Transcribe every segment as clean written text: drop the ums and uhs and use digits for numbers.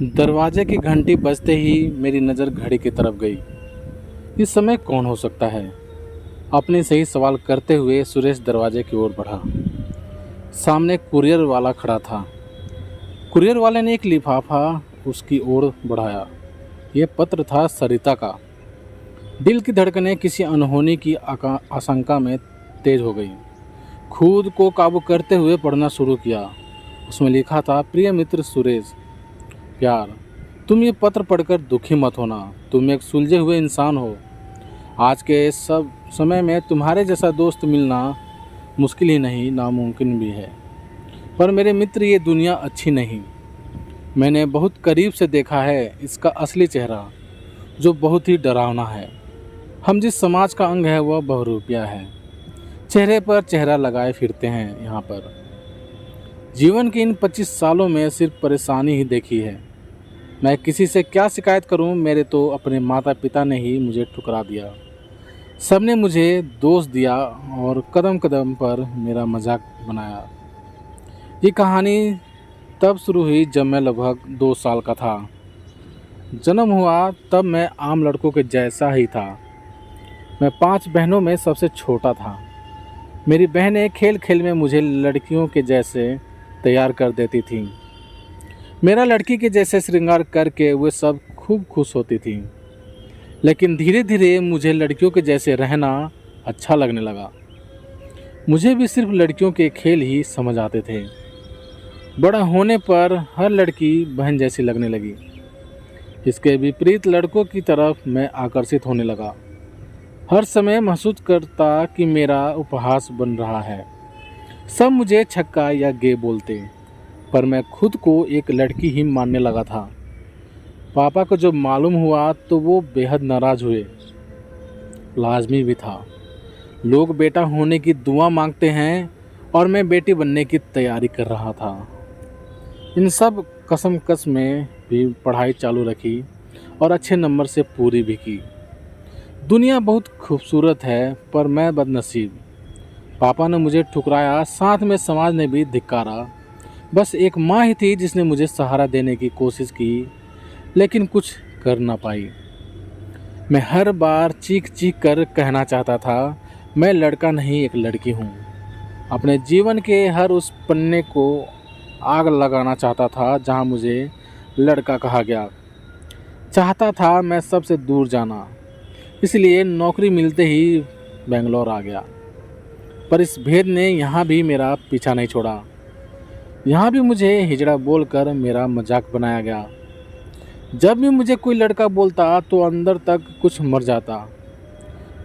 दरवाजे की घंटी बजते ही मेरी नज़र घड़ी की तरफ गई। इस समय कौन हो सकता है? अपने से ही सवाल करते हुए सुरेश दरवाजे की ओर बढ़ा। सामने कुरियर वाला खड़ा था। कुरियर वाले ने एक लिफाफा उसकी ओर बढ़ाया। यह पत्र था सरिता का। दिल की धड़कनें किसी अनहोनी की आशंका में तेज हो गई। खुद को काबू करते हुए पढ़ना शुरू किया। उसमें लिखा था, प्रिय मित्र सुरेश, प्यार, तुम ये पत्र पढ़कर दुखी मत होना। तुम एक सुलझे हुए इंसान हो। आज के सब समय में तुम्हारे जैसा दोस्त मिलना मुश्किल ही नहीं, नामुमकिन भी है। पर मेरे मित्र, ये दुनिया अच्छी नहीं। मैंने बहुत करीब से देखा है इसका असली चेहरा, जो बहुत ही डरावना है। हम जिस समाज का अंग है वह बहुरूपिया है। चेहरे पर चेहरा लगाए फिरते हैं। यहाँ पर जीवन के इन 25 सालों में सिर्फ परेशानी ही देखी है। मैं किसी से क्या शिकायत करूं? मेरे तो अपने माता पिता ने ही मुझे ठुकरा दिया। सबने मुझे दोष दिया और कदम कदम पर मेरा मजाक बनाया। ये कहानी तब शुरू हुई जब मैं लगभग 2 साल का था। जन्म हुआ तब मैं आम लड़कों के जैसा ही था। मैं 5 बहनों में सबसे छोटा था। मेरी बहनें खेल खेल में मुझे लड़कियों के जैसे तैयार कर देती थीं। मेरा लड़की के जैसे श्रृंगार करके वे सब खूब खुश होती थीं। लेकिन धीरे धीरे मुझे लड़कियों के जैसे रहना अच्छा लगने लगा। मुझे भी सिर्फ लड़कियों के खेल ही समझ आते थे। बड़ा होने पर हर लड़की बहन जैसी लगने लगी। इसके विपरीत लड़कों की तरफ मैं आकर्षित होने लगा। हर समय महसूस करता कि मेरा उपहास बन रहा है। सब मुझे छक्का या गे बोलते, पर मैं खुद को एक लड़की ही मानने लगा था। पापा को जब मालूम हुआ तो वो बेहद नाराज़ हुए। लाजमी भी था। लोग बेटा होने की दुआ मांगते हैं और मैं बेटी बनने की तैयारी कर रहा था। इन सब कसमकस में भी पढ़ाई चालू रखी और अच्छे नंबर से पूरी भी की। दुनिया बहुत खूबसूरत है, पर मैं बदनसीब। पापा ने मुझे ठुकराया, साथ में समाज ने भी धिक्कारा। बस एक माँ ही थी जिसने मुझे सहारा देने की कोशिश की, लेकिन कुछ कर ना पाई। मैं हर बार चीख चीख कर कहना चाहता था, मैं लड़का नहीं एक लड़की हूँ। अपने जीवन के हर उस पन्ने को आग लगाना चाहता था जहाँ मुझे लड़का कहा गया। चाहता था मैं सबसे दूर जाना, इसलिए नौकरी मिलते ही बेंगलोर आ गया। पर इस भेद ने यहाँ भी मेरा पीछा नहीं छोड़ा। यहाँ भी मुझे हिजड़ा बोलकर मेरा मजाक बनाया गया। जब भी मुझे कोई लड़का बोलता तो अंदर तक कुछ मर जाता।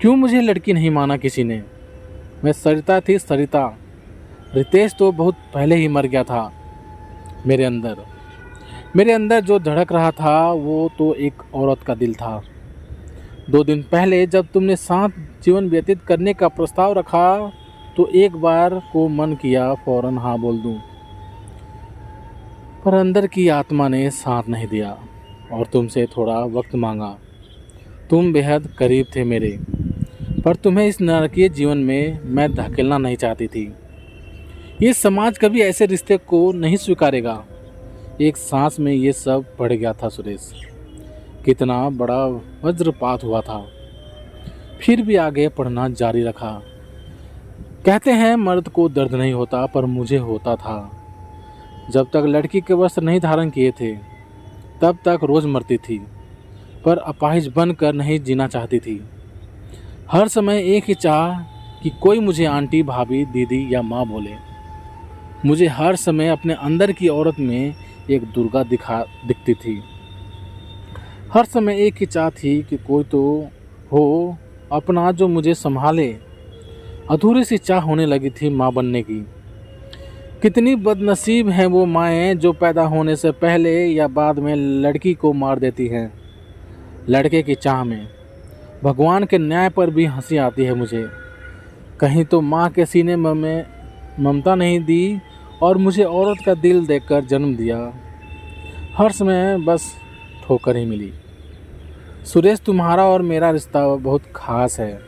क्यों मुझे लड़की नहीं माना किसी ने? मैं सरिता थी, सरिता। रितेश तो बहुत पहले ही मर गया था। मेरे अंदर जो धड़क रहा था वो तो एक औरत का दिल था। 2 दिन पहले जब तुमने साथ जीवन व्यतीत करने का प्रस्ताव रखा तो एक बार को मन किया फौरन हाँ बोल दूं, पर अंदर की आत्मा ने साथ नहीं दिया और तुमसे थोड़ा वक्त मांगा। तुम बेहद करीब थे मेरे, पर तुम्हें इस नारकीय जीवन में मैं धकेलना नहीं चाहती थी। ये समाज कभी ऐसे रिश्ते को नहीं स्वीकारेगा। एक सांस में ये सब बढ़ गया था सुरेश। कितना बड़ा वज्रपात हुआ था। फिर भी आगे पढ़ना जारी रखा। कहते हैं मर्द को दर्द नहीं होता, पर मुझे होता था। जब तक लड़की के वस्त्र नहीं धारण किए थे तब तक रोज़ मरती थी, पर अपाहिज बनकर नहीं जीना चाहती थी। हर समय एक ही चाह कि कोई मुझे आंटी, भाभी, दीदी या माँ बोले। मुझे हर समय अपने अंदर की औरत में एक दुर्गा दिखती थी। हर समय एक ही चाह थी कि कोई तो हो अपना जो मुझे संभाले। अधूरी सी चाह होने लगी थी माँ बनने की। कितनी बदनसीब हैं वो माएँ जो पैदा होने से पहले या बाद में लड़की को मार देती हैं। लड़के की चाह में भगवान के न्याय पर भी हंसी आती है मुझे। कहीं तो माँ के सीने में ममता नहीं दी और मुझे औरत का दिल देकर जन्म दिया। हर समय बस ठोकर ही मिली। सुरेश, तुम्हारा और मेरा रिश्ता बहुत खास है।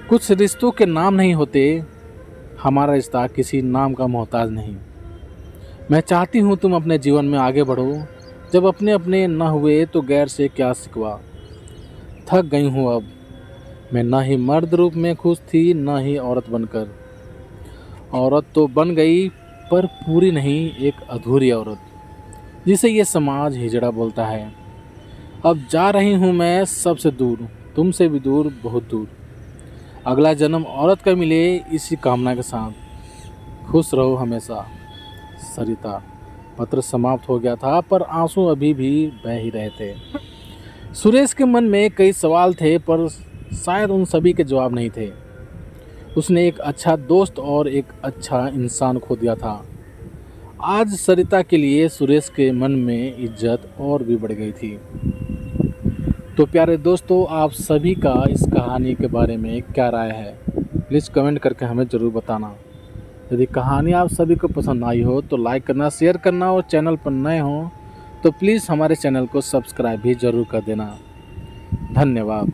कुछ रिश्तों के नाम नहीं होते। हमारा रिश्ता किसी नाम का मोहताज नहीं। मैं चाहती हूँ तुम अपने जीवन में आगे बढ़ो, जब अपने अपने न हुए तो गैर से क्या सिकवा। थक गई हूँ अब मैं, ना ही मर्द रूप में खुश थी ना ही औरत बनकर। औरत तो बन गई पर पूरी नहीं, एक अधूरी औरत जिसे ये समाज हिजड़ा बोलता है। अब जा रही हूँ मैं सबसे दूर, तुमसे भी दूर, बहुत दूर। अगला जन्म औरत का मिले इसी कामना के साथ। खुश रहो हमेशा सरिता। पत्र समाप्त हो गया था पर आंसू अभी भी बह ही रहे थे। सुरेश के मन में कई सवाल थे पर शायद उन सभी के जवाब नहीं थे। उसने एक अच्छा दोस्त और एक अच्छा इंसान खो दिया था। आज सरिता के लिए सुरेश के मन में इज्जत और भी बढ़ गई थी। तो प्यारे दोस्तों, आप सभी का इस कहानी के बारे में क्या राय है, प्लीज़ कमेंट करके हमें ज़रूर बताना। यदि कहानी आप सभी को पसंद आई हो तो लाइक करना, शेयर करना और चैनल पर नए हो तो प्लीज़ हमारे चैनल को सब्सक्राइब भी ज़रूर कर देना। धन्यवाद।